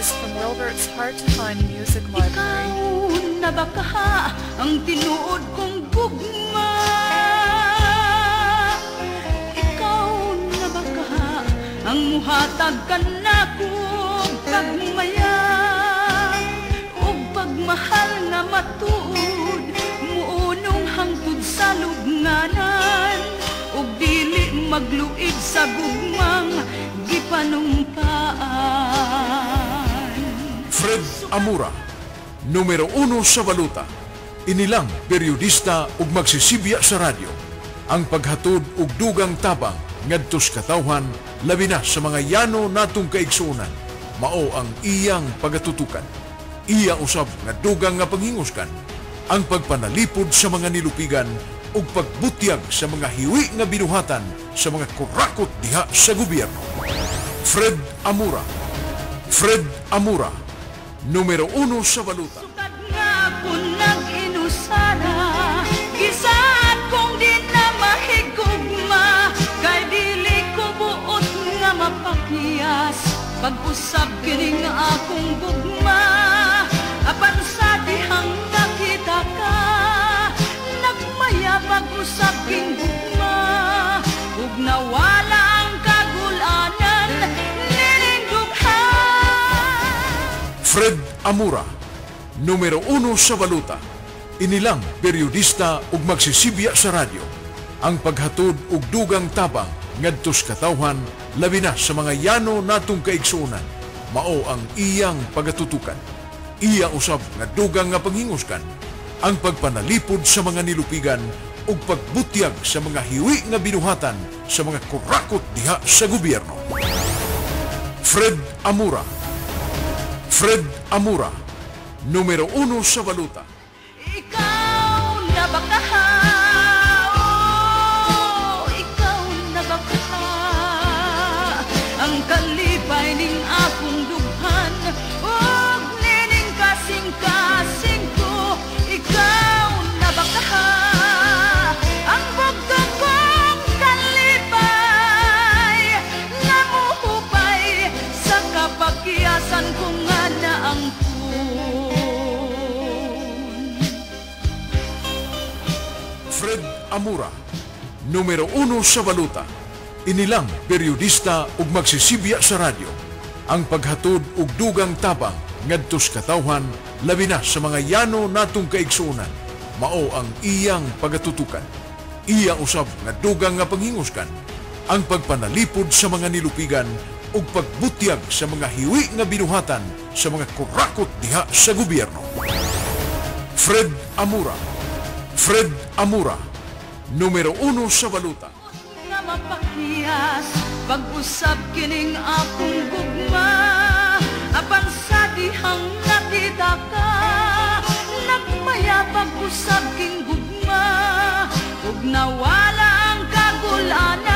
artist from Wilbert's Hard to Find Music Library. Ikaw na ba kaha ang tinuod kong gugma? Ikaw na ba kaha ang muhatag ka na kong pagmaya? O pagmahal na matuod, muunong hangtod sa lugnanan, o dili magluid sa gugmang gipanumpaan. Fred Amura, numero 1 sa baluta, inilang periodista ug magsisibya sa radyo. Ang paghatod ug dugang tabang ngadtos katawhan labi na sa mga yano natong kaigsuonan, mao ang iyang pagatutukan. Iya usab nga dugang nga panghinguskan, ang pagpanalipod sa mga nilupigan ug pagbutyag sa mga hiwi nga binuhatan sa mga kurakot diha sa gobyerno. Fred Amura. Fred Amura, numero 1 sa baluta. Sukad nga ako nag-inusara, gisaad kong di na mahigugma, kay dili ko buot nga mapakiyas, pag-usab kining akong gugma, apan sa dihang nakita ka, nagmaya pag-usab king gugma, ug nawala ang kagulanan, Fred Amura, numero 1 sa baluta, inilang periodista ug magsisibya sa radyo. Ang paghatod ug dugang tabang ngadtos katawhan labi na sa mga yano natong kaigsuonan, mao ang iyang pagatutukan. Iya usab nga dugang nga panghinguskan, ang pagpanalipod sa mga nilupigan ug pagbutyag sa mga hiwi nga binuhatan sa mga kurakot diha sa gobyerno. Fred Amura. Fred Amura, numero 1 sa baluta. Ikaw na ba kaha? Oh, ikaw na ba kaha? Ang kalipay ning akong dughan, ug nining kasing-kasing ko. Ikaw na ba kaha? Ang bugtong kong kalipay, namuhupay sa kapagkiyasan kong Fred Amura, numero 1 sa baluta, inilang periodista ug magsisibya sa radyo. Ang paghatod ug dugang tabang ngadtos katawhan labi na sa mga yano natong kaigsuonan, mao ang iyang pagatutukan. Iya usab nga dugang nga panghinguskan, ang pagpanalipod sa mga nilupigan ug pagbutyag sa mga hiwi nga binuhatan sa mga kurakot diha sa gobyerno. Fred Amura. Fred Amura, numero 1 sa baluta. Nga mapakiyas, pag-usab kining akong gugma, apan sa dihang nakita ka, nagmaya pag-usab king gugma, ug nawala ang kagulanan.